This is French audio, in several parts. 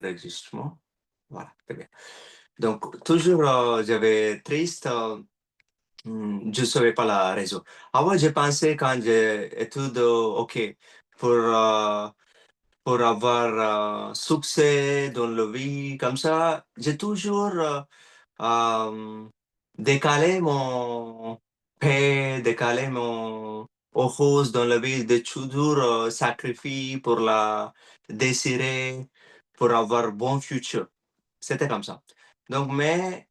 Enregistrement. Voilà, très bien. Donc, toujours, j'avais triste, je ne savais pas la raison. Avant, j'ai pensé quand j'ai étudié, OK, pour, euh, pour avoir succès dans la vie, comme ça, j'ai toujours euh, décalé mon paix, décalé mon heureuse dans la vie, de toujours sacrifier pour la désirer, pour avoir bon futur. C'était comme ça. Donc, mais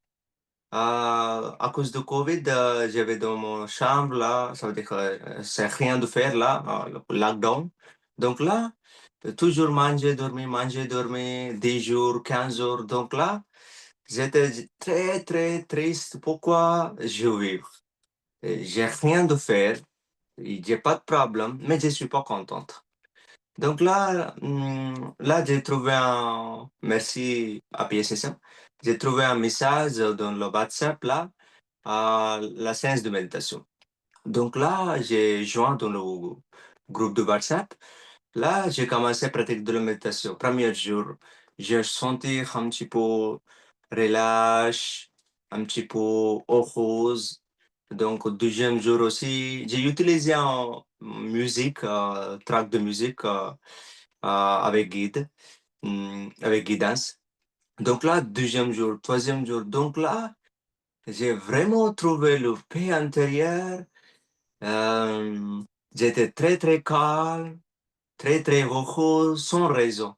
à cause de Covid, j'avais dans mon chambre là, ça veut dire que c'est rien de faire là, le lockdown. Donc là, toujours manger, dormir, 10 jours, 15 jours. Donc là, j'étais très, très triste. Pourquoi je vis? J'ai rien de faire, j'ai pas de problème, mais je suis pas contente. Donc là, là, j'ai trouvé un, merci à PSSM, j'ai trouvé un message dans le WhatsApp là, à la séance de méditation. Donc là, j'ai joint dans le groupe de WhatsApp. Là, j'ai commencé à pratiquer de la méditation. Premier jour, j'ai senti un petit peu relâche, un petit peu heureux. Donc, au deuxième jour aussi, j'ai utilisé en musique, track de musique avec guide, avec guidance. Donc là, deuxième jour, troisième jour. Donc là, j'ai vraiment trouvé le paix intérieur. Euh, J'étais très, très calme, très, très heureux, sans raison.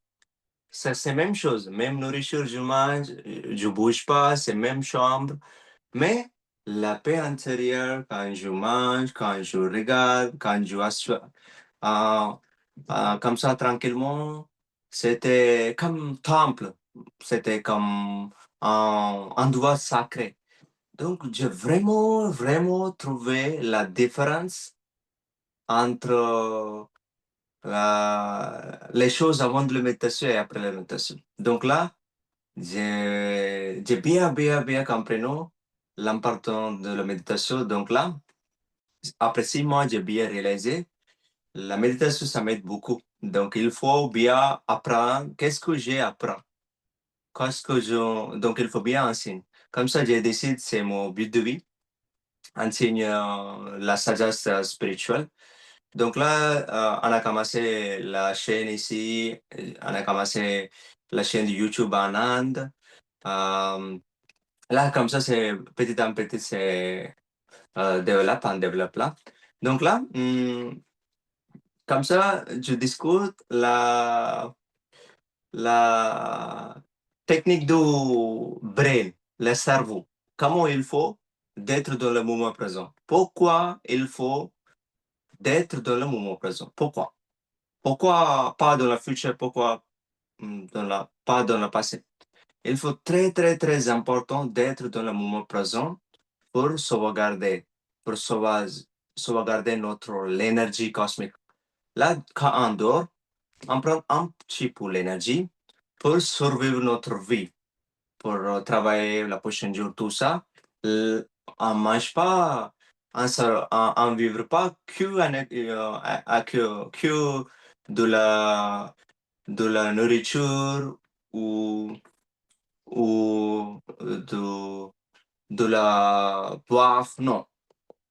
Ça, c'est la même chose. Même nourriture, je mange, je bouge pas, c'est même chambre. Mais la paix intérieure, quand je mange, quand je regarde, quand je assois, euh, comme ça, tranquillement, c'était comme temple. C'était comme un endroit sacré. Donc, j'ai vraiment, vraiment trouvé la différence entre les choses avant de la méditation et après la méditation. Donc là, j'ai bien, bien, bien compris non, l'importance de la méditation. Donc là, après 6 mois, j'ai bien réalisé, la méditation, ça m'aide beaucoup. Donc, il faut bien apprendre. Qu'est-ce que j'ai appris? Qu'est-ce que je... Donc, il faut bien enseigner. Comme ça, j'ai décidé, c'est mon but de vie, enseigner la sagesse spirituelle. Donc là, on a commencé la chaîne ici, on a commencé la chaîne de YouTube en Inde. Euh, Là, comme ça, c'est petit à petit, c'est on développe là. Donc là, comme ça, je discute la technique du brain, le cerveau. Comment il faut d'être dans le moment présent. Pourquoi il faut d'être dans le moment présent. Pourquoi? Pourquoi pas dans le futur? Pourquoi pas dans le passé? Il faut très, très, très important d'être dans le moment présent pour sauvegarder, pour sauvegarder notre l'énergie cosmique. Là, quand on dort, on prend un petit peu l'énergie pour survivre notre vie, pour travailler la prochaine jour, tout ça. On ne mange pas, on vivre pas que de la nourriture ou, de la boire. Non.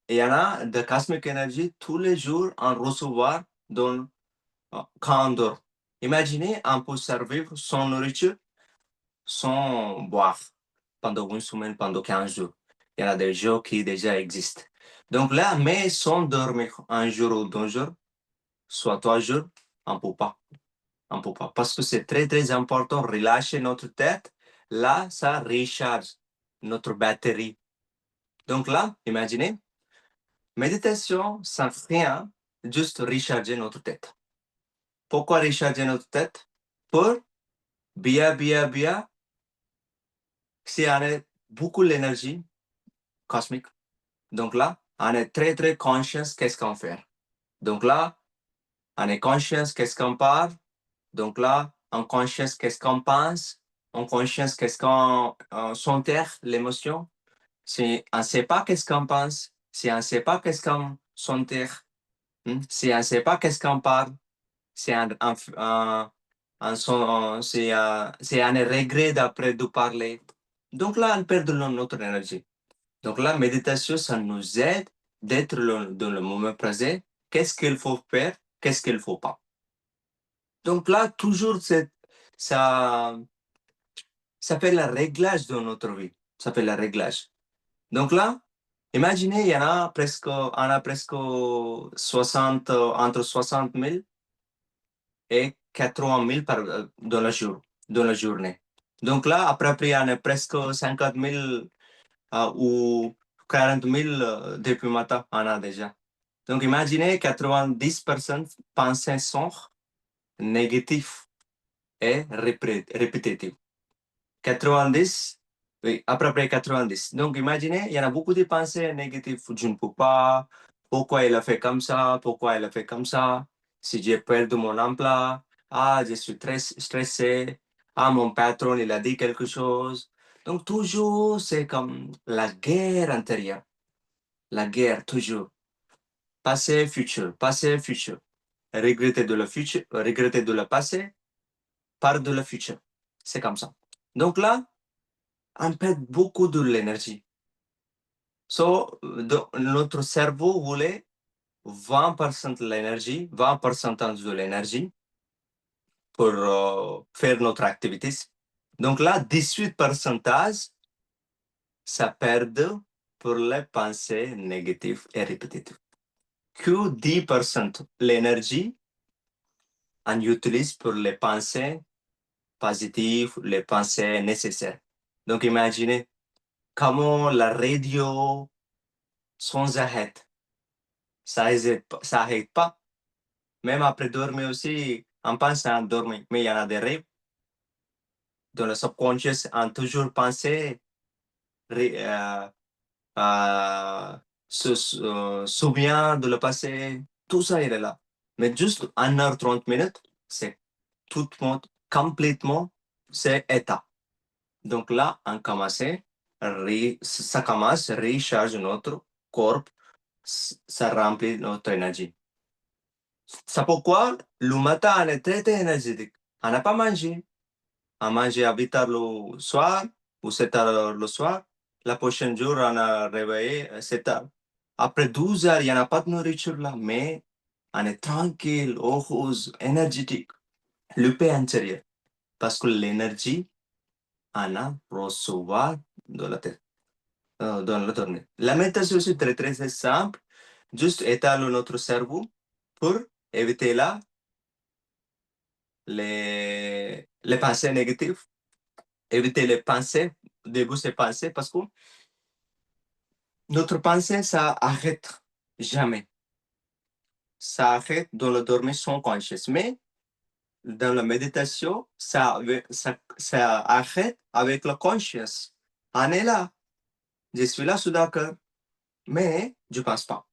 Il y en a de Cosmic Energy tous les jours en recevoir quand on dort. Imaginez, on peut survivre sans nourriture, sans boire pendant une semaine, pendant 15 jours. Il y en a des gens qui déjà existent. Donc là, mais sans dormir un jour ou 2 jours, soit 3 jours, on ne peut pas. On ne peut pas. Parce que c'est très, très important, relâcher notre tête. Là, ça recharge notre batterie. Donc là, imaginez, méditation sans rien, juste recharger notre tête. Pourquoi recharger notre tête? Pour bien, bien, bien, si on a beaucoup d'énergie cosmique. Donc là, on est très, très conscient qu'est-ce qu'on fait. Donc là, on est conscient qu'est-ce qu'on parle. Donc là, en conscience qu'est-ce qu'on pense. En conscience qu'est-ce qu'on s'enterre l'émotion. Si on ne sait pas qu'est-ce qu'on pense, si on ne sait pas qu'est-ce qu'on s'enterre, si on ne sait pas qu'est-ce qu'on parle, si on C'est un regret d'après de parler. Donc là, on perd notre énergie. Donc la méditation, ça nous aide d'être dans le moment présent. Qu'est-ce qu'il faut faire? Qu'est-ce qu'il ne faut pas? Donc là, toujours, ça, ça fait le réglage de notre vie. Ça fait le réglage. Donc là, imaginez, on a presque 60, entre 60 000 et 80 000 dans la journée. Donc là, après, on a presque 50 000 ou 40 000 depuis le matin, on a déjà. Donc imaginez 90 personnes pensent sont négatifs et répétitifs. 90, oui, à peu près 90. Donc, imaginez, il y en a beaucoup de pensées négatives. Je ne peux pas. Pourquoi il a fait comme ça? Pourquoi il a fait comme ça? Si j'ai perdu mon emploi, ah, je suis très stressé. Ah, mon patron, il a dit quelque chose. Donc, toujours, c'est comme la guerre intérieure. La guerre, toujours. Passé, futur, passé, futur. Regretter de le futur, regretter de le passé, par de le futur. C'est comme ça. Donc là, on perd beaucoup de l'énergie. Notre cerveau voulait 20% de l'énergie, 20% de l'énergie pour faire notre activité. Donc là, 18% ça perd pour les pensées négatives et répétitives. Que 10% l'énergie, on utilise pour les pensées positives, les pensées nécessaires. Donc imaginez comment la radio sans arrêt, ça n'aide pas. Même après dormir aussi, on pense à dormir, mais il y en a des rêves. Dans le subconscious, on toujours pensé, souvient de le passé, tout ça il est là. Mais juste 1 heure 30 minutes, c'est tout le monde complètement, c'est état. Donc là, on commence, ça commence à recharger notre corps, ça remplit notre énergie. C'est pourquoi le matin, on est très, très énergétique. On n'a pas mangé. On mange à 8 heures le soir ou 7 heures le soir. La prochaine jour, on a réveillé à 7 heures. Après 12 heures, il n'y en a pas de nourriture là, mais on est tranquille, heureux, énergétique. Le paix intérieur. Parce que l'énergie, on a recevoir dans la tête, dans la journée. La méditation, c'est très, très simple. Juste étaler notre cerveau pour éviter là les pensées négatives, éviter les pensées, début ces pensées, parce que notre pensée, ça arrête jamais. Ça arrête dans le dormir sans conscience. Mais dans la méditation, ça arrête avec la conscience. On est là. Je suis là, je suis d'accord. Mais je ne pense pas.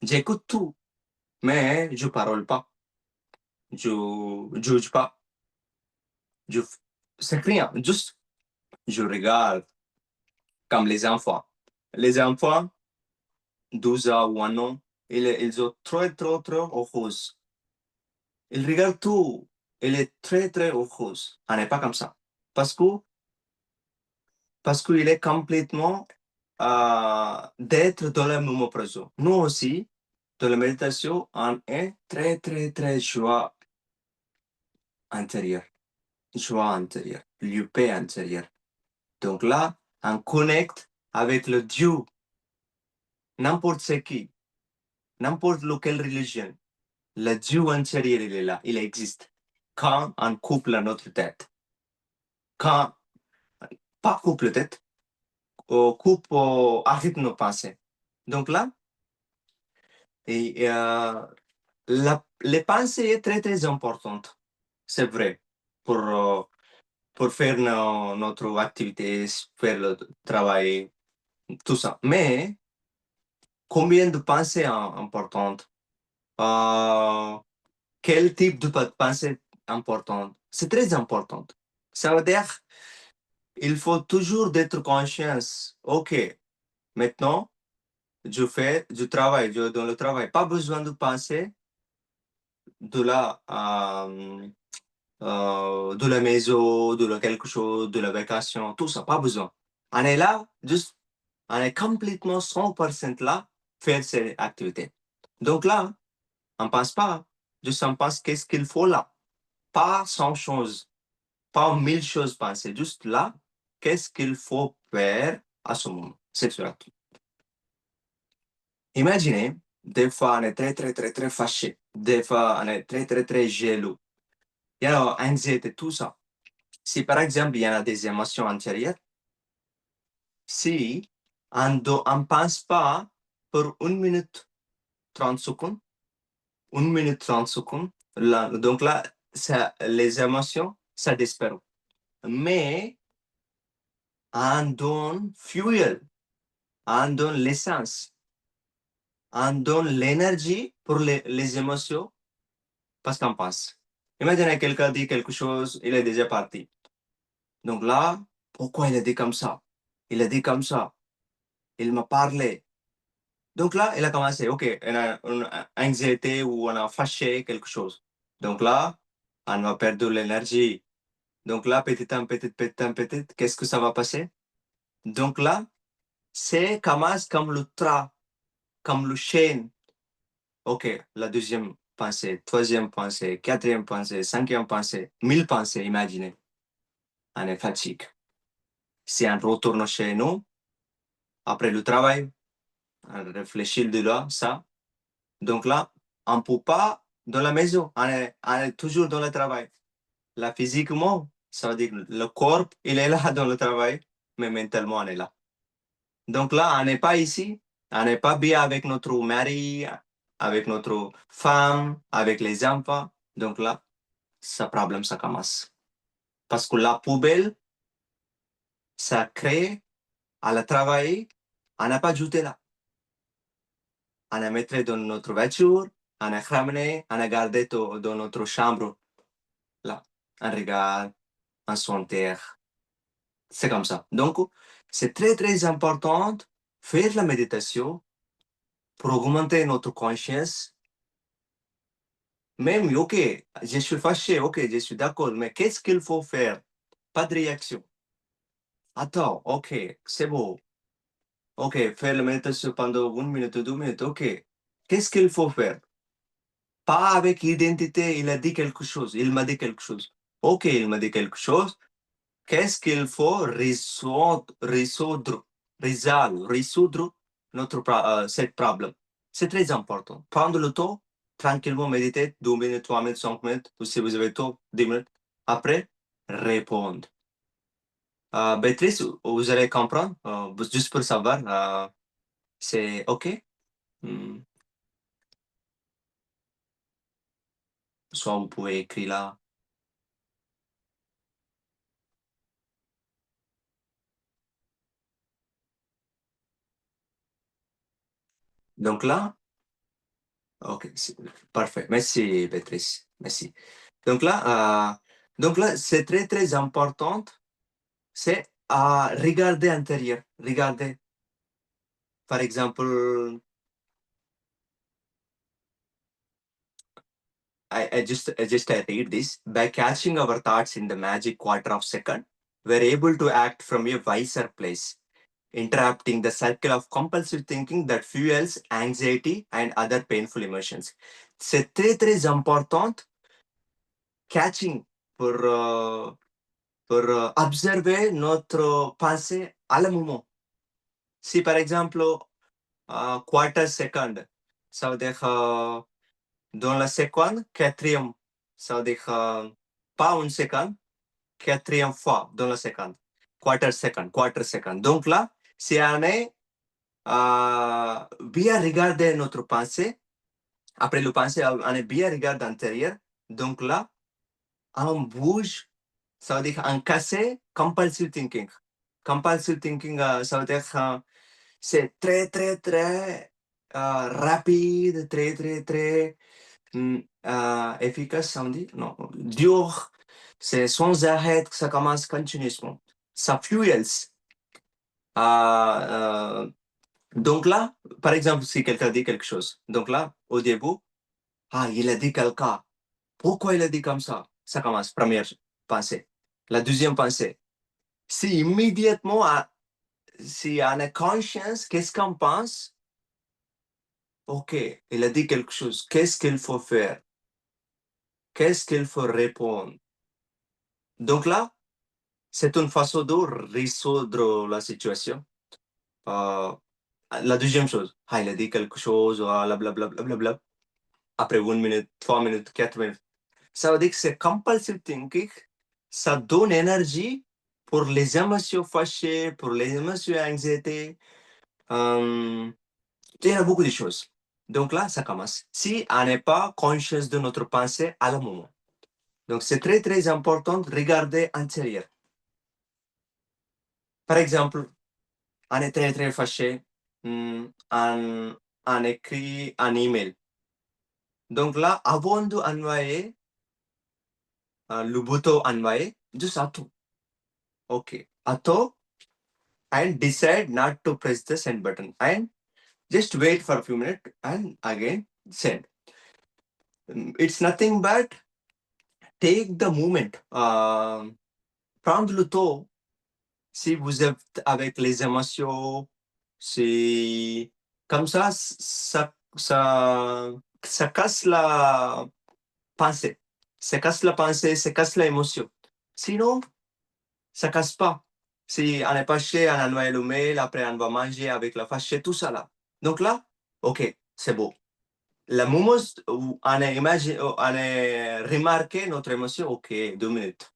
J'écoute tout. Mais je ne parle pas. Je ne juge pas. Je, c'est rien. Juste, je regarde comme les enfants. Les enfants, 12 ans ou 1 an, ils sont très, très, très heureux. Ils regardent tout. Il est très, très heureux. On n'est pas comme ça. Parce que, parce qu'il est complètement d'être dans le moment présent. Nous aussi, dans la méditation, on est très, très, très joie intérieure. Joie intérieure. Le paix intérieur. Donc là, on connecte avec le Dieu, n'importe ce qui, n'importe quelle religion. Le Dieu intérieur, il est là, il existe. Quand on coupe notre tête, quand, pas coupe la tête, coupe, arrête nos pensées. Donc là, et, les pensées est très, très importantes. C'est vrai, pour faire notre activité, faire le travail, tout ça. Mais combien de pensées importantes? Euh, quel type de pensée importante? C'est très important. Ça veut dire il faut toujours être conscient. OK, maintenant, je fais du travail, je dans le travail. Pas besoin de penser de la de la maison, de la quelque chose, de la vacation, tout ça, pas besoin. On est là, juste, on est complètement 100% là, faire ces activités. Donc là, on pense pas, juste on pense qu'est-ce qu'il faut là. Pas 100 choses, pas 1000 choses penser, juste là, qu'est-ce qu'il faut faire à ce moment. C'est ça. Imaginez, des fois, on est très, très, très, très fâché. Des fois, on est très, très, très jaloux. Il y a anxiété, tout ça. Si par exemple, il y a des émotions antérieures, si on ne pense pas pour 1 minute 30 secondes, 1 minute 30 secondes, là, donc là, ça, les émotions, ça disparaît. Mais on donne fuel, on donne l'essence, on donne l'énergie pour les émotions parce qu'on pense. Imaginez quelqu'un dit quelque chose, il est déjà parti. Donc là, pourquoi il a dit comme ça? Il a dit comme ça. Il m'a parlé. Donc là, il a commencé. OK, on a une anxiété ou on a fâché quelque chose. Donc là, on a perdu l'énergie. Donc là, petit à petit, qu'est-ce que ça va passer? Donc là, c'est commence comme le tra, comme le chaîne. OK, la deuxième pensée, troisième pensée, quatrième pensée, cinquième pensée, 1000 pensées, imaginez. On est fatigué. Si on retourne chez nous, après le travail, on réfléchit de là, ça. Donc là, on ne peut pas dans la maison, on est toujours dans le travail. Là, physiquement, ça veut dire que le corps, il est là dans le travail, mais mentalement, on est là. Donc là, on n'est pas ici, on n'est pas bien avec notre mari, avec notre femme, avec les enfants. Donc là, ce problème, ça commence. Parce que la poubelle, ça crée à la travail, on n'a pas ajouté là. On a mis dans notre voiture, on a ramené, on a gardé dans notre chambre. Là, on regarde, on s'enterre. C'est comme ça. Donc, c'est très, très important faire la méditation pour augmenter notre conscience. Même, OK, je suis fâché, OK, je suis d'accord, mais qu'est-ce qu'il faut faire? Pas de réaction. Attends, OK, c'est beau. OK, faire la méditation pendant 1 minute, 2 minutes, OK. Qu'est-ce qu'il faut faire? Pas avec identité, il a dit quelque chose, il m'a dit quelque chose. OK, il m'a dit quelque chose. Qu'est-ce qu'il faut résoudre ce problème? C'est très important. Prendre le temps, tranquillement méditer, 2 minutes, 3 minutes, 5 minutes, ou si vous avez tout, 10 minutes. Après, répondre. Béatrice, vous allez comprendre, juste pour savoir, c'est OK? Hmm. Soit vous pouvez écrire là. Donc là, OK, parfait. Merci, Béatrice. Merci. Donc là, c'est très, très important. C'est à regarder intérieur. Regarder, par exemple, I read this. By catching our thoughts in the magic quarter of second, we're able to act from a wiser place, interrupting the circle of compulsive thinking that fuels anxiety and other painful emotions. C'est très, très important catching pour observer notre pensée à le moment. Si par exemple, quarter second, ça veut dire dans la seconde, quatrième, ça veut dire pas une seconde, quatrième fois dans la seconde. Quarter second. Donc là, si on est bien regarder notre pensée, après le pensée, on est bien regardé l'intérieur, donc là, on bouge, ça veut dire on casse compulsive thinking. Compulsive thinking, ça veut dire c'est très, très, très rapide, très, très, très efficace, ça me dit? Non, dur. C'est sans arrêt que ça commence continuellement. Ça fuels. Donc là, par exemple, si quelqu'un dit quelque chose, donc là, au début, il a dit quelqu'un. Pourquoi il a dit comme ça? Ça commence, première pensée. La deuxième pensée, si immédiatement, si on a conscience, qu'est-ce qu'on pense? OK, il a dit quelque chose. Qu'est-ce qu'il faut faire? Qu'est-ce qu'il faut répondre? Donc là, c'est une façon de résoudre la situation. La deuxième chose, il a dit quelque chose, blablabla. Après 1 minute, 3 minutes, 4 minutes. Ça veut dire que c'est compulsive thinking. Ça donne énergie pour les émotions fâchées, pour les émotions anxiété. Il y a beaucoup de choses. Donc là, ça commence. Si on n'est pas conscient de notre pensée à le moment. Donc c'est très, très important de regarder intérieur. Par exemple, on est très, très fâché. On écrit un email. Donc là, avant d'envoyer le bouton envoyer, juste attends. OK. Attends and decide not to press the send button and just wait for a few minutes and again send. It's nothing but take the moment. Prendre le temps si vous êtes avec les émotions, c'est comme ça casse la pensée. Ça casse la pensée, ça casse l'émotion. Sinon, ça casse pas. Si on est fâché, on a noyé le mail, après on va manger avec la fâché, tout ça là. Donc là, OK, c'est beau. Le moment où on a remarqué notre émotion, OK, 2 minutes.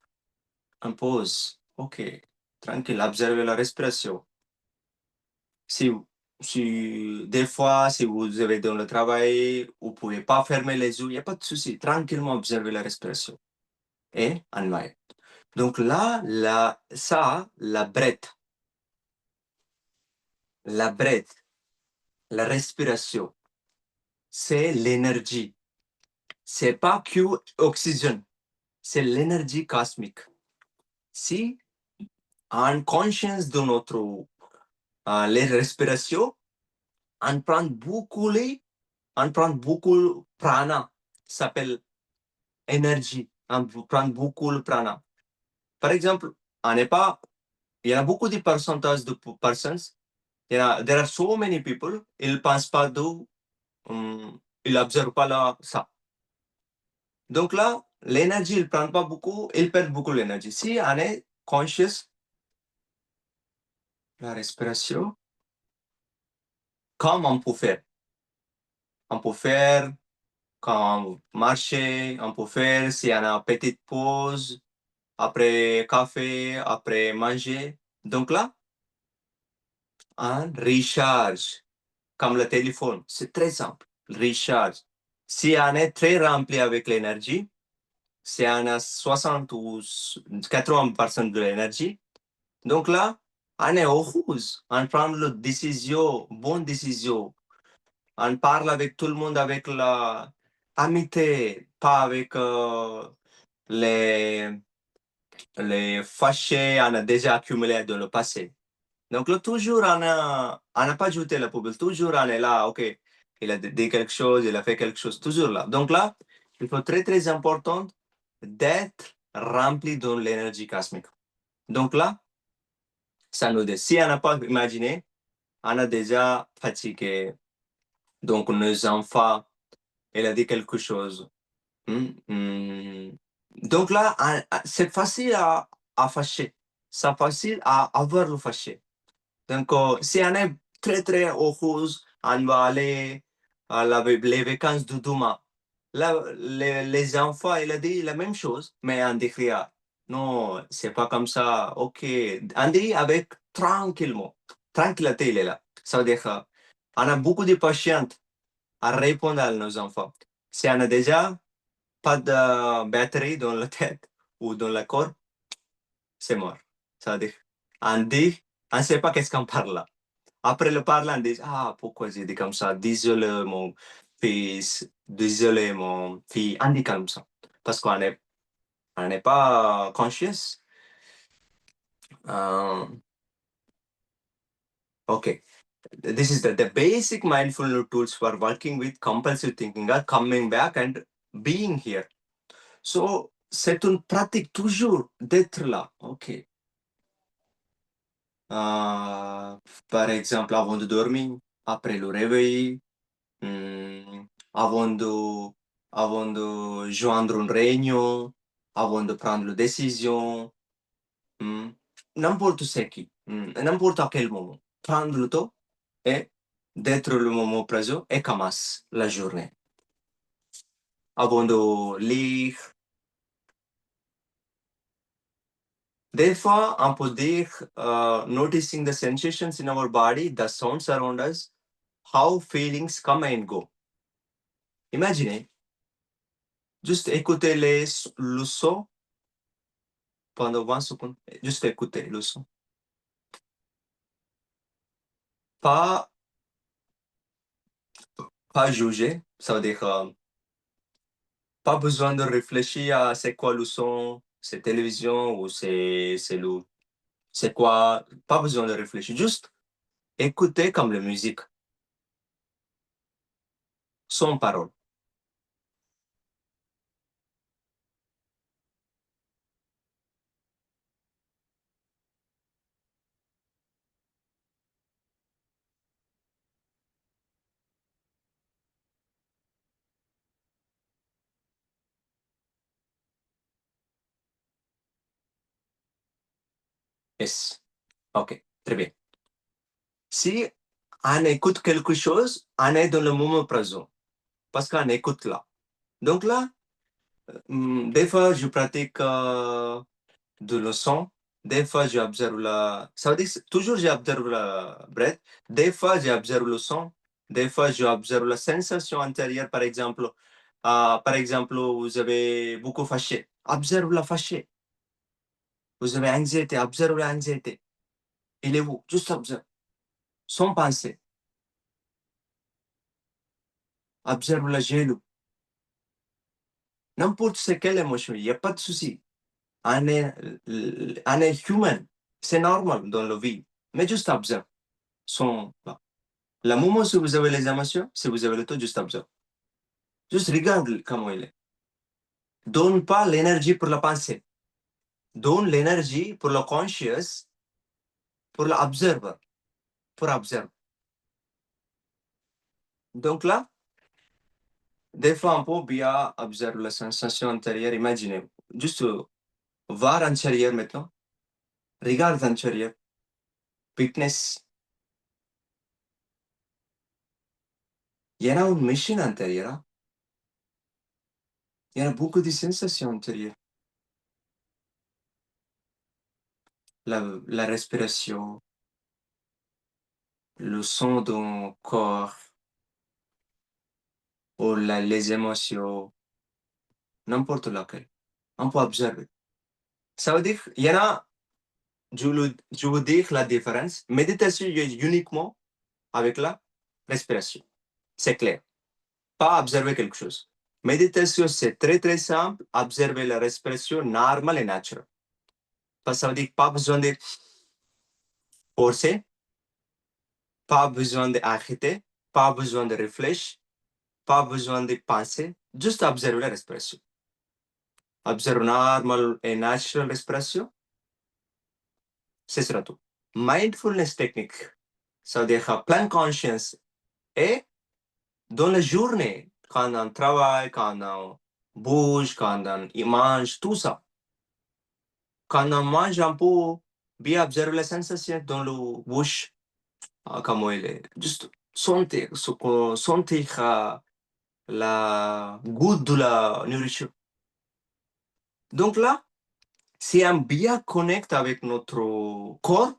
On pause. OK, tranquille, observez la respiration. Si, des fois, si vous avez dans le travail, vous ne pouvez pas fermer les yeux, il n'y a pas de souci. Tranquillement observez la respiration. Et on va. Donc là, la breath, la respiration, c'est l'énergie. C'est pas que oxygène, c'est l'énergie cosmique. Si en conscience de notre les respirations, on prend beaucoup prana, ça s'appelle énergie. On prend beaucoup le prana. Par exemple, on n'est pas, il y a beaucoup de pourcentages de personnes, there are so many people, ils ne pensent pas ils n'observent pas ça. Donc là, l'énergie, il ne prend pas beaucoup, il perd beaucoup l'énergie. Si on est conscious, la respiration, comme on peut faire. On peut faire quand marcher, on peut faire si on a une petite pause, après café, après manger. Donc là, on recharge, comme le téléphone. C'est très simple, recharge. Si on est très rempli avec l'énergie, si on a 60 ou 80% de l'énergie, donc là, on est heureux, on prend la décision, bonne décision. On parle avec tout le monde avec la amitié, pas avec les, les fâchés on a déjà accumulés dans le passé. Donc là, toujours, on n'a pas jeté la poubelle. Toujours, on est là, OK, il a dit quelque chose, il a fait quelque chose, toujours là. Donc là, il faut très, très important d'être rempli de l'énergie cosmique. Donc là, ça nous dit, si on n'a pas imaginé, on a déjà fatigué. Donc, nos enfants, il a dit quelque chose. Donc là, c'est facile à fâcher. C'est facile à avoir le fâché. Donc, si on est très, très heureux, on va aller à les vacances de demain. Là, les enfants, il a dit la même chose, mais on dit rien. Non, c'est pas comme ça. OK. On dit avec tranquillement. Tranquillité, il est là. Ça veut dire qu'on a beaucoup de patience à répondre à nos enfants. Si on a déjà pas de batterie dans la tête ou dans le corps, c'est mort. Ça veut dire, on ne sait pas qu'est-ce qu'on parle là. Après le parler, on dit, ah, pourquoi j'ai dit comme ça? Désolé, mon fils, désolé, mon fille. On dit comme ça. Parce qu'on n'est pas conscious. OK. This is the basic mindfulness tools for working with compulsive thinking are coming back and being here. So c'est une pratique toujours d'être là. OK. Euh, Par exemple, avant de dormir, après le réveil, hmm, avant de, avant de joindre une réunion, avant de prendre une décision, hmm, n'importe ce qui, n'importe à quel moment. Prendre le temps et d'être le moment présent et commence la journée. Avant de lire, des fois, on peut dire noticing the sensations in our body, the sounds around us, how feelings come and go. Imaginez, juste écouter le son pendant 20 secondes. Juste écouter le son. Pas, pas juger, ça veut dire pas besoin de réfléchir à c'est quoi le son, c'est télévision ou c'est quoi, pas besoin de réfléchir, juste écouter comme la musique, sans parole. Yes. OK, très bien. Si on écoute quelque chose, on est dans le moment présent, parce qu'on écoute là. Donc là, des fois, je pratique de le son, des fois, j'observe la... Ça veut dire que toujours, j'observe la breath, des fois, j'observe le son, des fois, j'observe la sensation intérieure, par exemple, vous avez beaucoup fâché, observe la fâché. Vous avez anxiété, observe l'anxiété. Il est où? Juste observe. Sans penser, observe la jaloux. N'importe ce quelle émotion, il n'y a pas de souci. On est humain. C'est normal dans la vie. Mais juste observe. Son, le moment où vous avez les émotions, si vous avez le temps, juste observe. Juste regarde comment il est. Donne pas l'énergie pour la pensée. Donne l'énergie pour le conscious, pour l'observer, pour observer. Donc là, des fois, on peut bien observer la sensation intérieure. Imaginez, juste voir intérieur maintenant. Regarde intérieur. Fitness. Il y en a une machine intérieure. Hein. Il y a beaucoup de sensations intérieures. La respiration, le son de ton corps, ou les émotions, n'importe laquelle. On peut observer. Ça veut dire, il y en a, je veux dire la différence. Méditation est uniquement avec la respiration. C'est clair. Pas observer quelque chose. Méditation, c'est très très simple. Observer la respiration normale et naturelle. Parce que ça veut dire pas besoin de forcer, pas besoin d'arrêter, pas besoin de réfléchir, pas besoin de penser, juste observer la respiration. Observer normal et naturelle respiration, ce sera tout. Mindfulness technique, ça veut dire plein conscience. Et dans la journée, quand on travaille, quand on bouge, quand on mange, tout ça. Quand on mange, on peut bien observer la sensation dans le bouche, comment il est. Juste sentir la goût de la nourriture. Donc là, si on bien connecte avec notre corps,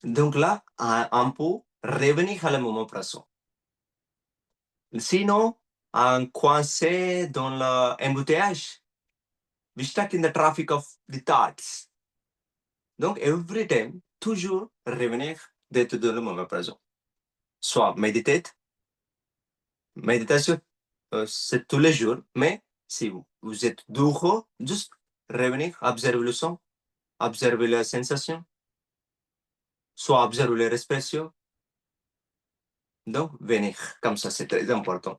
donc là, on peut revenir à le moment présent. Sinon, on coincé dans l'embouteillage. We stuck in the traffic of the thoughts. Donc, every time, toujours revenir d'être dans le moment présent. Soit méditation, c'est tous les jours, mais si vous êtes dehors, juste revenir, observer le son, observer la sensation, soit observer les respirations. Donc, venir, comme ça, c'est très important.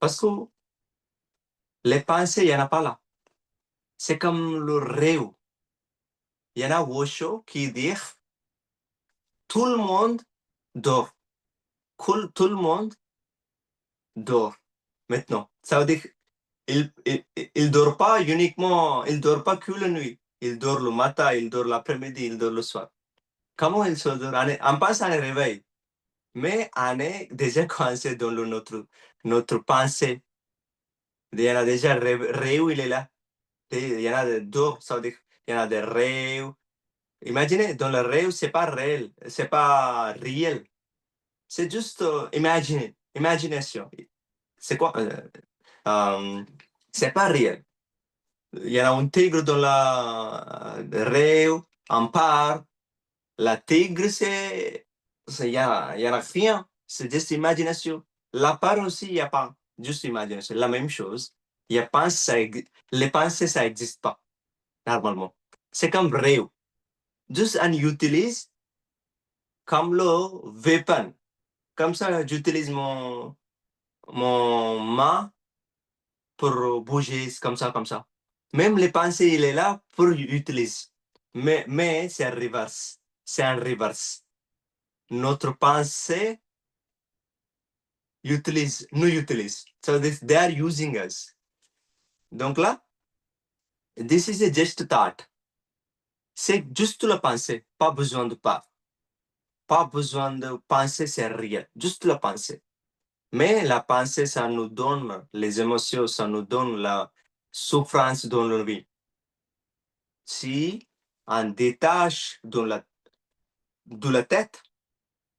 Parce que les pensées, il n'y en a pas là. C'est comme le rêve. Il y en a Osho qui dit tout le monde dort. Tout le monde dort maintenant. Ça veut dire il dort pas uniquement, il dort pas que la nuit. Il dort le matin, il dort l'après-midi, il dort le soir. Comment il se dort? On pense à un réveil, mais on est déjà coincé dans notre pensée. Il y en a déjà rêve, il est là. Il y en a d'autres, ça veut dire il y en a des rêves. Imaginez, dans le rêve, c'est pas réel, c'est pas réel. C'est juste imaginer, imagination. C'est quoi? Euh, c'est pas réel. Il y en a un tigre dans le rêve, on part. La tigre, il y a rien. C'est juste imagination. La part aussi, il n'y a pas. Juste imagination. La même chose. Il y a les pensées, ça n'existe pas, normalement. C'est comme rêve. Juste on utilise comme le weapon. Comme ça, j'utilise mon main pour bouger, comme ça, comme ça. Même les pensées, il est là pour utiliser. Mais c'est en reverse. C'est en reverse. Notre pensée nous utilise. So they are using us. Donc là, this is a just thought. C'est juste la pensée, pas besoin de pas. Pas besoin de penser, c'est rien. Juste la pensée. Mais la pensée, ça nous donne les émotions, ça nous donne la souffrance dans la vie. Si on détache de la tête,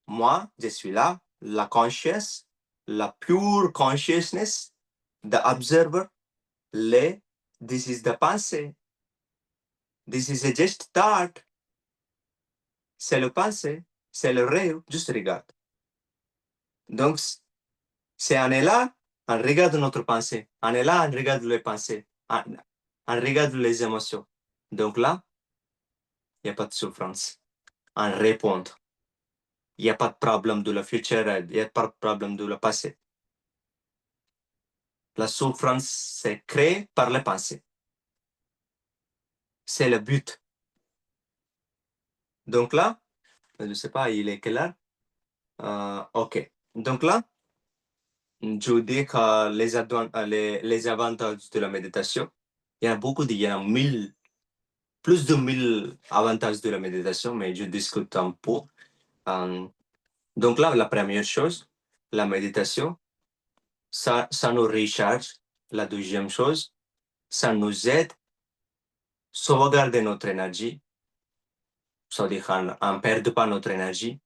moi, je suis là, la conscience, la pure consciousness, the observer, this is the pensée, this is a just thought, c'est le pensée, c'est le rêve, juste regarde. Donc, c'est on est là, on regarde notre pensée, on est là, on regarde les pensées, on regarde les émotions. Donc là, il n'y a pas de souffrance. On répond. Il n'y a pas de problème de la futur, il n'y a pas de problème de le passé. La souffrance, c'est créé par les pensées. C'est le but. Donc là, je ne sais pas, il est quelle heure? OK. Donc là, je dis que les avantages de la méditation, il y a beaucoup, il y a plus de 1000 avantages de la méditation, mais je discute un peu. Donc là, la première chose, la méditation, ça nous recharge. La deuxième chose, ça nous aide à sauvegarder notre énergie. Ça veut dire qu'on ne perd pas notre énergie.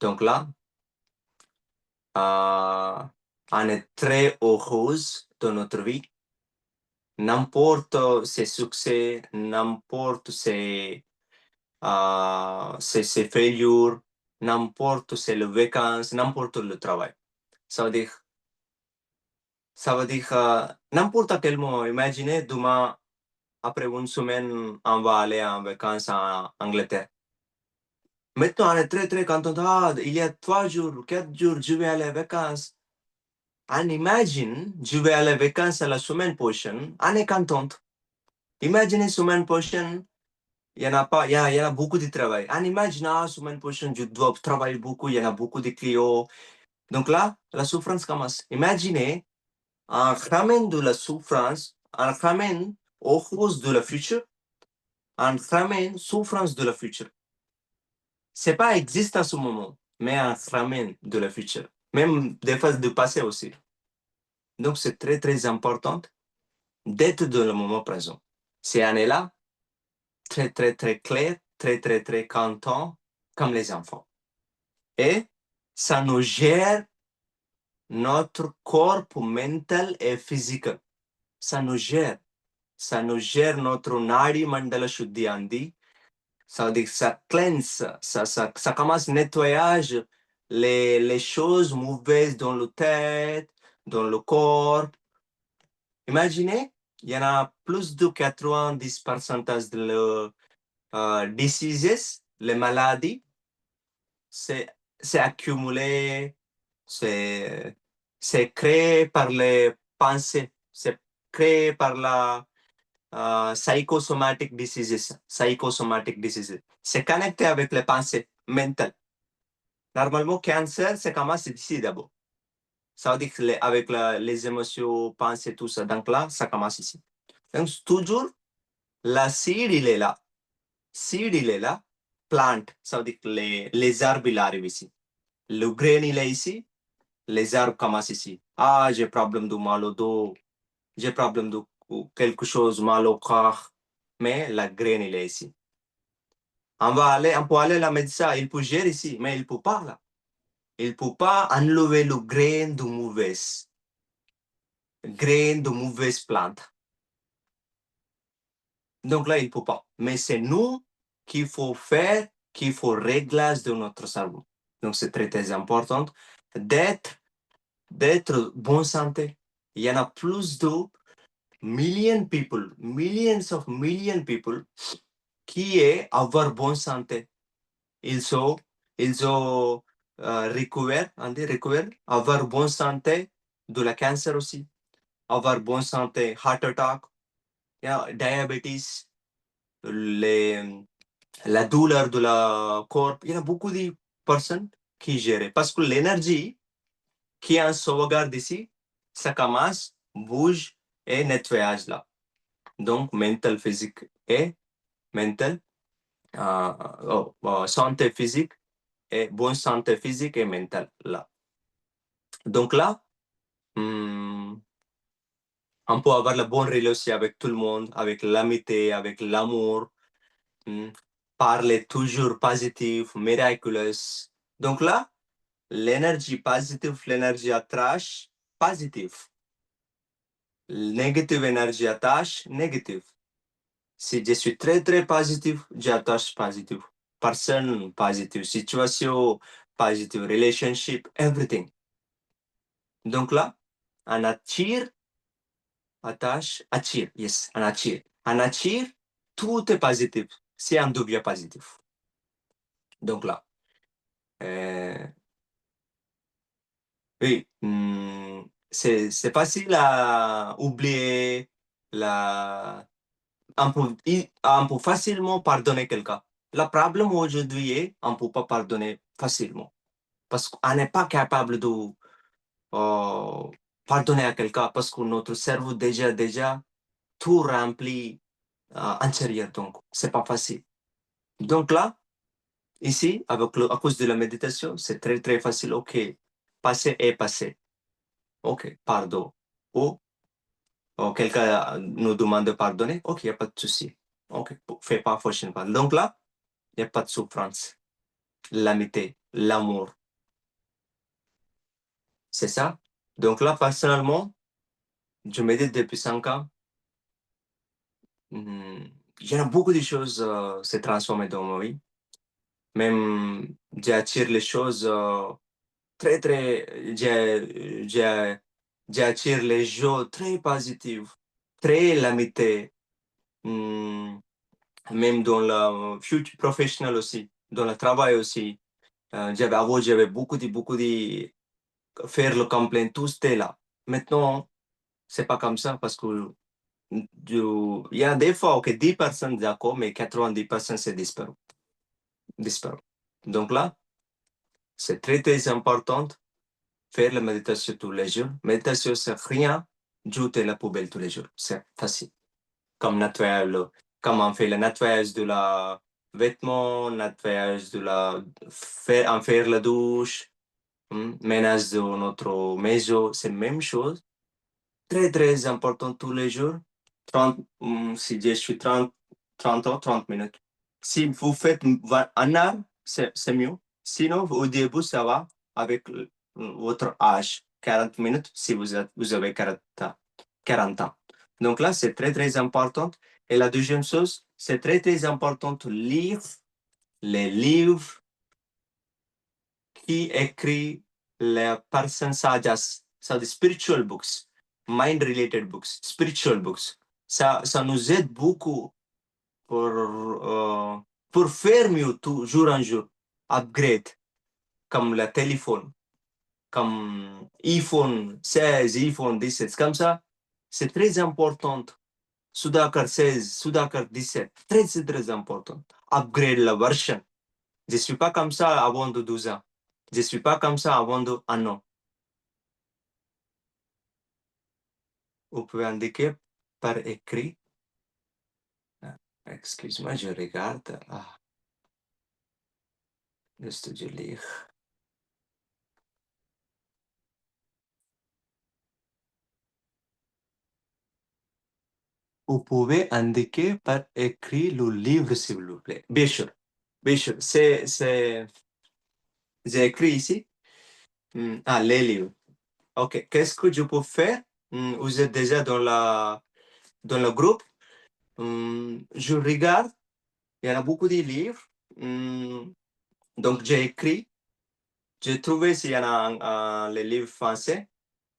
Donc là, on est très heureuse dans notre vie. N'importe ses succès, n'importe ses failures, n'importe ses vacances, n'importe le travail. Ça veut dire, n'importe quel moment. Imaginez demain, après une semaine, on va aller en vacances en Angleterre. Maintenant, on est très, très content. Ah, il y a 3 jours, 4 jours, je vais aller en vacances. On imagine, je vais aller en vacances la semaine prochaine. On est content. Imaginez semaine prochaine, il y en a pas, il y a beaucoup de travail. On imagine, la semaine prochaine, je dois travailler beaucoup, il y en a beaucoup de clients. Donc là, la souffrance commence. Imaginez, on ramène de la souffrance, on ramène aux causes de la future, on ramène souffrance de la future. C'est pas existe à ce moment, mais on ramène de la future. Même des phases de passé aussi. Donc c'est très, très important d'être dans le moment présent. Si on est là, très, très, très clair, très, très, très content, comme les enfants. Et ça nous gère notre corps mental et physique. Ça nous gère. Ça nous gère notre Nadi Mandala Shuddhi Andi. Ça veut dire que ça cleanse, ça commence à nettoyage les choses mauvaises dans la tête, dans le corps. Imaginez, il y en a plus de 90% de diseases, les maladies, c'est accumulé, c'est C'est créé par les pensées, c'est créé par la psychosomatic diseases, psychosomatic diseases. C'est connecté avec les pensées mentales. Normalement, cancer, c'est commence ici d'abord. Ça veut dire que avec les émotions, pensées, tout ça. Donc là, ça commence ici. Donc, toujours, la seed, il est là. Seed, il est là. Plante, ça veut dire que les arbres, il arrive ici. Le grain, il est ici. Les arbres commencent ici. Ah, j'ai problème de mal au dos. J'ai problème de quelque chose, mal au corps. Mais la graine, il est ici. On peut aller à la médecin, il peut gérer ici, mais il ne peut pas là. Il ne peut pas enlever le grain de mauvaise plante. Donc là, il ne peut pas. Mais c'est nous qu'il faut faire, qu'il faut réglage de notre cerveau. Donc c'est très, très important d'être bonne santé. Il y en a plus de millions of million people qui est avoir bonne santé. Ils ont recouvert, avoir bonne santé de la cancer aussi, avoir bonne santé, heart attack, diabetes, les, la douleur de la corps. Il y a beaucoup de personnes qui gèrent. Parce que l'énergie qui est en sauvegarde ici, ça commence, bouge et nettoyage là. Donc, mental, physique et mental, santé physique et bonne santé physique et mentale là. Donc là, on peut avoir la bonne relation avec tout le monde, avec l'amitié, avec l'amour, parler toujours positif, miraculous. Donc là, l'énergie positive, l'énergie attache, positive. Négative énergie attache, négative. Si je suis très, très positif, j'attache positif. Personne positive, situation positive, relationship, everything. Donc là, on attire, yes, on attire. On attire, tout est positif, si on devient positif. Donc là, euh, oui, c'est facile à oublier, on peut facilement pardonner quelqu'un. Le problème aujourd'hui est on ne peut pas pardonner facilement parce qu'on n'est pas capable de euh, pardonner à quelqu'un parce que notre cerveau déjà tout rempli intérieur, donc c'est pas facile. Donc là, ici, à cause de la méditation, c'est très très facile. Ok, passer est passé. Ok, pardon. Ou quelqu'un nous demande de pardonner. Ok, il n'y a pas de souci. Ok, fais pas prochaine fois. Donc là, il n'y a pas de souffrance. L'amitié, l'amour, c'est ça. Donc là, personnellement, je médite depuis 5 ans. Hmm, il y a beaucoup de choses se transforment dans ma vie. Même j'attire les choses très, très, j'attire les gens très positifs, très l'amitié, hmm, même dans le futur professionnel aussi, dans le travail aussi. Avant, j'avais beaucoup de faire le complaint, tout c'était là. Maintenant, c'est pas comme ça parce que il y a des fois que 10 personnes d'accord, mais 90% c'est disparu. Disparu. Donc là, c'est très, très important faire la méditation tous les jours. Méditation, c'est rien, jeter la poubelle tous les jours. C'est facile. Comme nettoyer comme on fait le nettoyage de la vêtement, nettoyage de en faire la douche, ménage de notre maison, c'est la même chose. Très, très important tous les jours. 30, si je suis 30 ans, 30 minutes. Si vous faites 1 heure, c'est mieux. Sinon, au début, ça va avec votre âge. 40 minutes si vous avez 40 ans. Donc là, c'est très, très important. Et la deuxième chose, c'est très, très important de lire les livres qui écrit les personnes sages, ça des spiritual books, mind-related books, spiritual books. Ça nous aide beaucoup pour faire mieux tout, jour en jour, upgrade, comme le téléphone. comme iPhone 16, iPhone 17, comme ça, c'est très important. Sudhakar 16, Sudhakar 17, très, c'est très important. Upgrade la version. Je ne suis pas comme ça avant de 12 ans. Je ne suis pas comme ça avant de 1 an. Vous pouvez indiquer par écrit. Excuse-moi, je regarde. Juste je lire. Vous pouvez indiquer par écrit le livre, s'il vous plaît. Bien sûr. Bien sûr. J'ai écrit ici. Les livres. OK. Qu'est-ce que je peux faire? Vous êtes déjà dans le groupe. Je regarde. Il y en a beaucoup de livres. Donc, j'ai écrit. J'ai trouvé s'il y en a les livres français.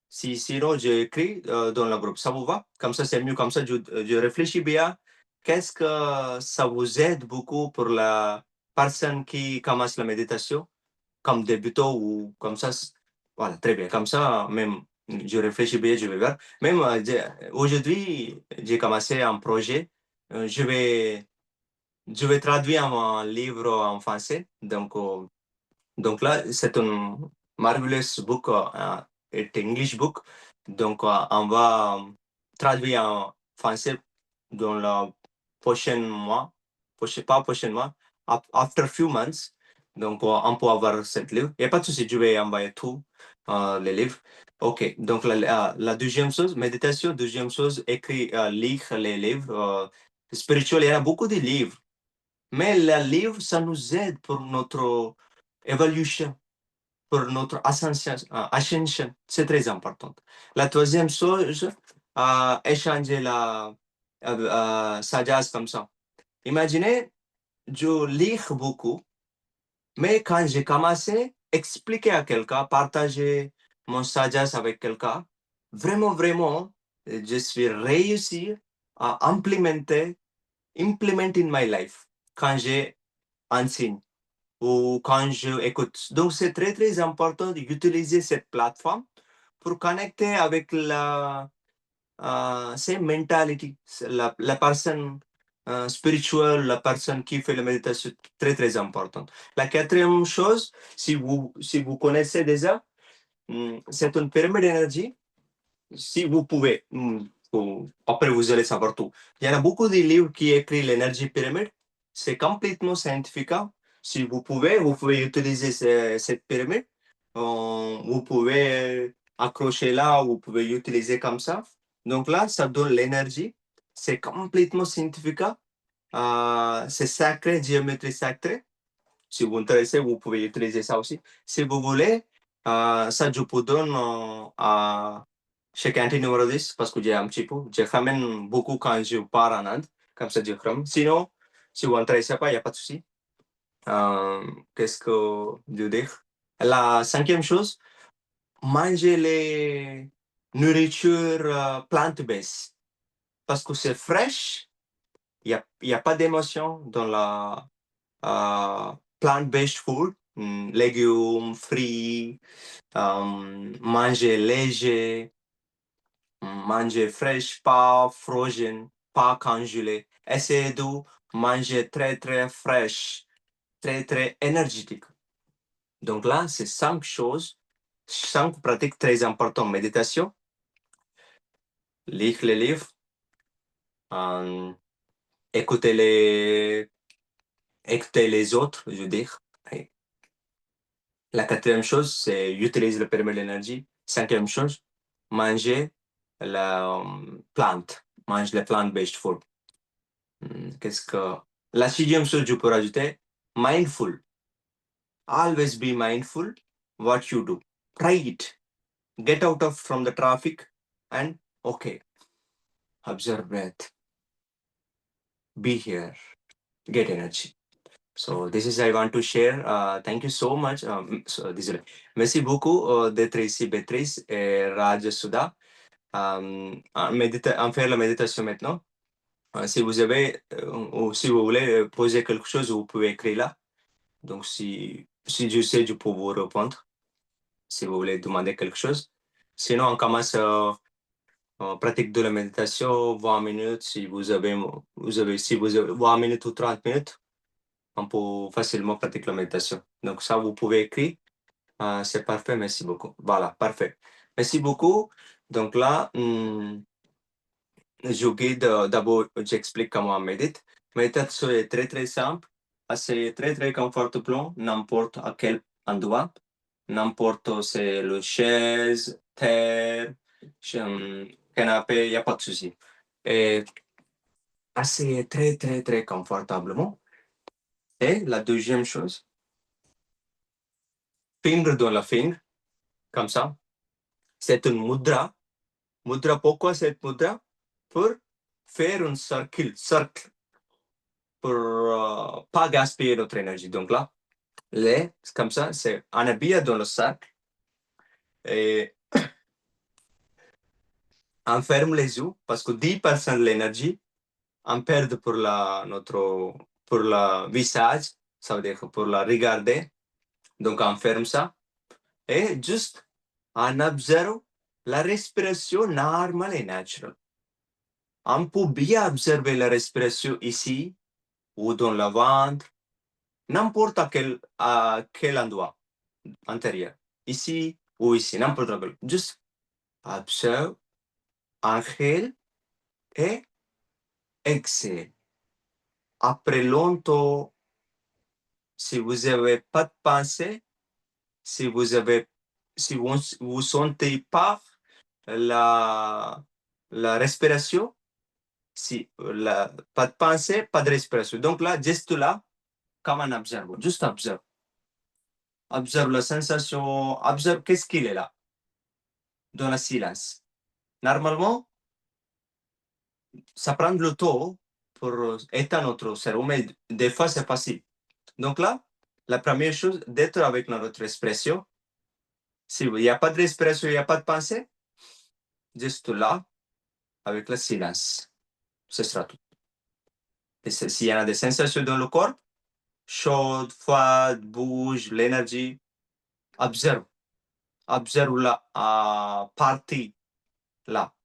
Sinon, j'ai écrit dans le groupe. Ça vous va? Comme ça, c'est mieux. Comme ça, je réfléchis bien. Qu'est-ce que ça vous aide beaucoup pour la personne qui commence la méditation, comme débutant ou comme ça? Voilà, très bien. Comme ça, même, je réfléchis bien, je vais voir. Même aujourd'hui, j'ai commencé un projet. Je vais traduire mon livre en français. Donc là, c'est un marvelous book, it's English book. Donc, on va traduire en français dans le prochain mois, pas prochain mois, after few months. Donc, on peut avoir ce livre. Il n'y a pas de souci, je vais envoyer tout les livres. OK. Donc, la deuxième chose, méditation. Deuxième chose, lire les livres. Spirituels, il y a beaucoup de livres. Mais le livre, ça nous aide pour notre évolution, pour notre ascension. C'est très important. La troisième chose, échanger la sagesse comme ça. Imaginez, je lis beaucoup, mais quand j'ai commencé à expliquer à quelqu'un, partager mon sagesse avec quelqu'un, vraiment, vraiment, je suis réussi à implement in my life quand j'ai enseigné ou quand je écoute. Donc, c'est très, très important d'utiliser cette plateforme pour connecter avec ces mentalités, la personne spirituelle, la personne qui fait la méditation, très, très importante. La quatrième chose, si vous connaissez déjà, c'est une pyramide d'énergie. Si vous pouvez, après vous allez savoir tout. Il y en a beaucoup de livres qui écrivent l'énergie pyramide. C'est complètement scientifique. Si vous pouvez utiliser cette pyramide. Vous pouvez accrocher là, vous pouvez utiliser comme ça. Donc là, ça donne l'énergie. C'est complètement scientifique. C'est sacré, géométrie sacrée. Si vous vous intéressez, vous pouvez utiliser ça aussi. Si vous voulez, ça, je vous donne à chez Canteen numéro 10 parce que j'ai un petit peu. Je ramène beaucoup quand je pars en Inde. Comme ça, je ramène. Sinon, si vous ne vous intéressez pas, il n'y a pas de souci. Qu'est-ce que je veux dire? La cinquième chose, manger les nourritures plant-based parce que c'est fraîche. Il y a pas d'émotion dans la plant-based food, légumes, fruits, manger léger, manger fraîche, pas frozen, pas congelé. Essayez de manger très, très fraîche, très, très énergétique. Donc là, c'est 5 choses, 5 pratiques très importantes. Méditation, lire les livres, euh, écouter les autres, je veux dire. La quatrième chose, c'est utiliser le périmètre d'énergie. Cinquième chose, manger la plante. Mange les plant-based food. Qu'est-ce que... La sixième chose, je peux rajouter, mindful. Always be mindful what you do. Try it. Get out of from the traffic and okay. Observe breath. Be here. Get energy. So this is I want to share. Thank you so much. Désolé. Merci beaucoup d'être ici, Béatrice et Raj Sudha. En faire la méditation maintenant. Si vous avez ou si vous voulez poser quelque chose, vous pouvez écrire là. Donc si je sais, je peux vous répondre. si vous voulez demander quelque chose. Sinon, on commence pratique de la méditation, 20 minutes, si vous avez 20 minutes ou 30 minutes, on peut facilement pratiquer la méditation. Donc ça, vous pouvez écrire. C'est parfait, merci beaucoup. Voilà, parfait. Merci beaucoup. Donc là, je guide, d'abord, j'explique comment on médite. Méditation est très, très simple, assez très, très confortable, n'importe à quel endroit, n'importe c'est le chaise, terre, canapé, il n'y a pas de souci. Et assez très, très, très confortablement. Et la deuxième chose, finger dans la finger, comme ça, c'est une mudra. Mudra, pourquoi cette mudra? Pour faire un cercle pour pas gaspiller notre énergie. Donc là, les, comme ça, c'est on habille dans le cercle et on ferme les yeux parce que 10% de l'énergie, on perd pour le visage, ça veut dire pour la regarder. Donc on ferme ça et juste on observe la respiration normale et naturelle. On peut bien observer la respiration ici ou dans le ventre, n'importe à quel endroit antérieur. Ici ou ici, n'importe quel. Juste observe, inhale et exhale. Après longtemps, si vous n'avez pas de pensée, si vous avez, si vous sentez pas la, la respiration, pas de pensée, pas de respiration. Donc là, juste là, comme un observe, juste observe. Observe la sensation, observe qu'est-ce qu'il est là, dans le silence. Normalement, ça prend le temps pour éteindre notre cerveau, mais des fois, c'est facile. Donc là, la première chose, d'être avec notre expression. S'il n'y a pas de respiration, il n'y a pas de pensée, juste là, avec le silence. Ce sera tout. Et s'il y a des sensations dans le corps, chaud, froid, bouge, l'énergie, observe. Observe la partie là.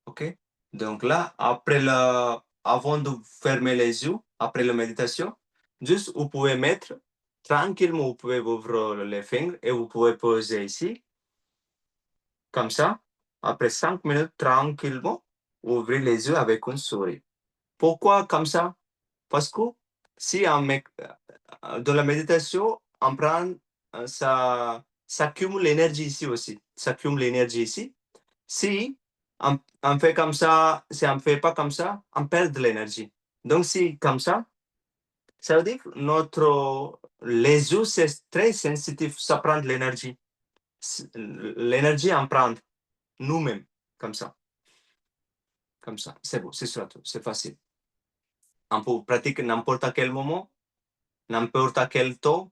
OK? Donc là, avant de fermer les yeux, après la méditation, juste vous pouvez mettre tranquillement, vous pouvez ouvrir les fingers et vous pouvez poser ici, comme ça. Après 5 minutes, tranquillement, ouvrez les yeux avec une souris. Pourquoi comme ça? Parce que si on met, dans la méditation, on prend, ça accumule l'énergie ici aussi. Ça accumule l'énergie ici. Si on fait comme ça, si on ne fait pas comme ça, on perd de l'énergie. Donc, si comme ça veut dire que les os, c'est très sensitif, ça prend de l'énergie. L'énergie en prend nous-mêmes, comme ça. Comme ça, c'est bon, c'est sûr, c'est facile. On peut pratiquer n'importe quel moment, n'importe quel temps.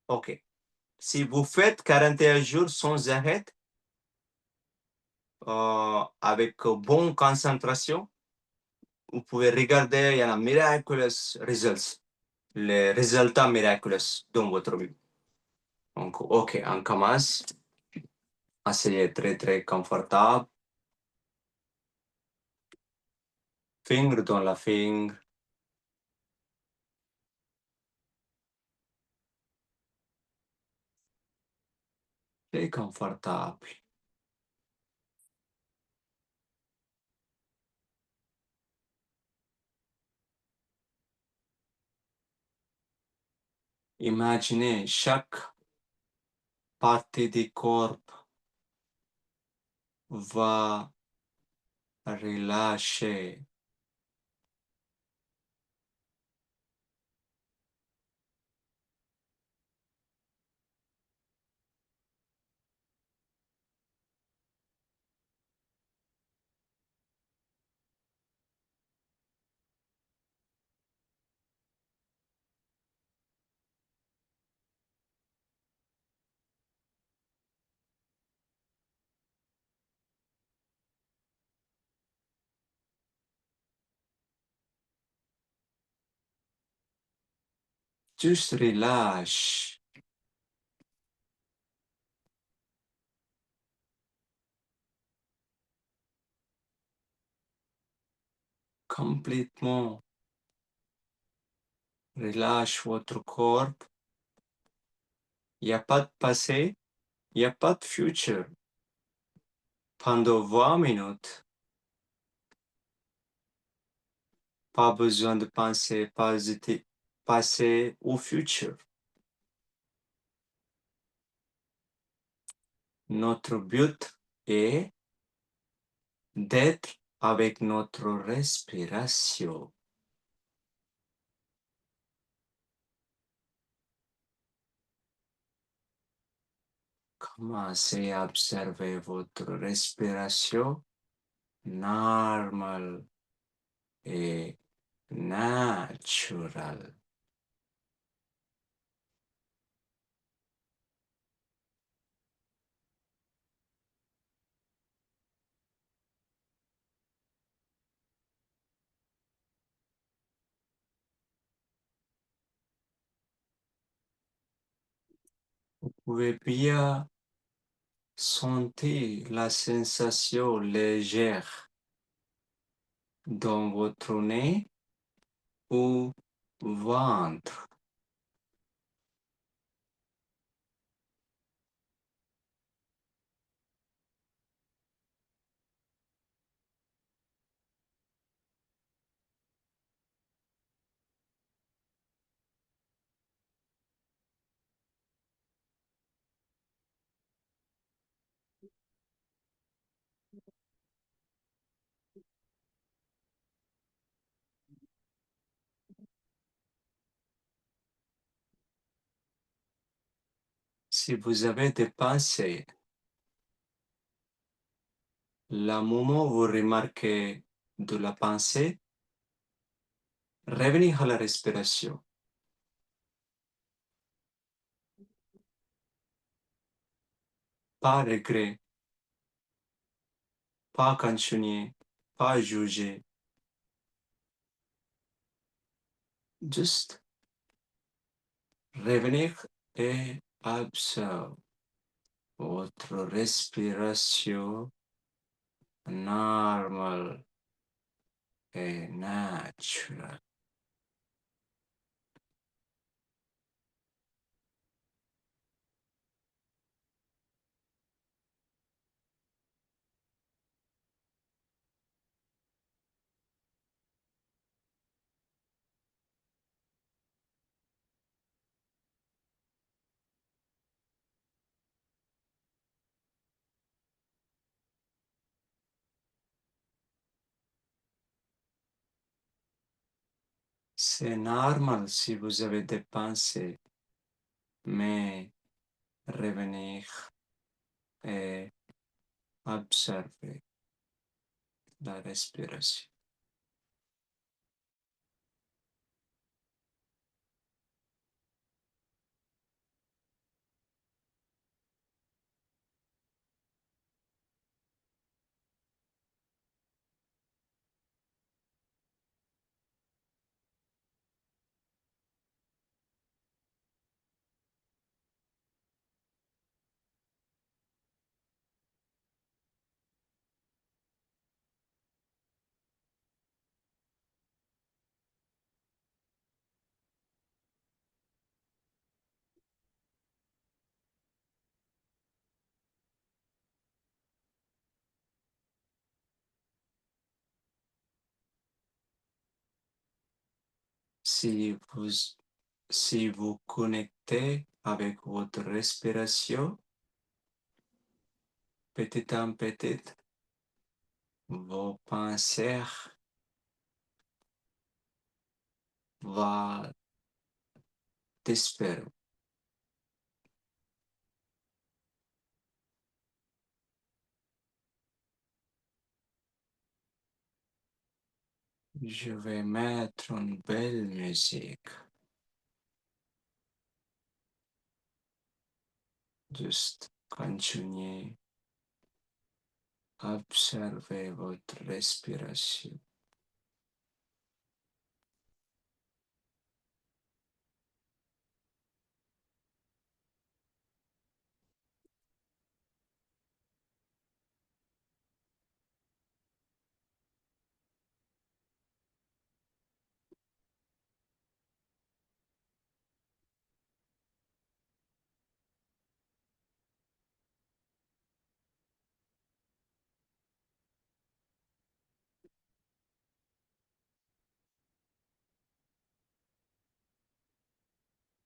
OK. Si vous faites 41 jours sans arrêt, avec bonne concentration, vous pouvez regarder, il y a miraculous results, les résultats miraculeux dans votre vie. Donc, OK, on commence. Asseyez très, très confortable. Finger dans la finger. Très confortable. Imaginez chaque partie du corps va relâcher. Juste relâche. complètement. Relâche votre corps. Il n'y a pas de passé, il n'y a pas de futur. Pendant 20 minutes, pas besoin de penser passé ou futur. Notre but est d'être avec notre respiration. Commencez à observer votre respiration normale et naturelle. Vous pouvez bien sentir la sensation légère dans votre nez ou ventre. Si vous avez des pensées, le moment où vous remarquez de la pensée, revenez à la respiration. Pas regret, pas continuer, pas juger. Juste revenir et observer votre respiration normale et naturelle. C'est normal si vous avez des pensées, mais revenir et observer la respiration. Si vous, si vous connectez avec votre respiration, petit à petit, vos pensées vont disparaître. Je vais mettre une belle musique. Juste continuez à observer votre respiration.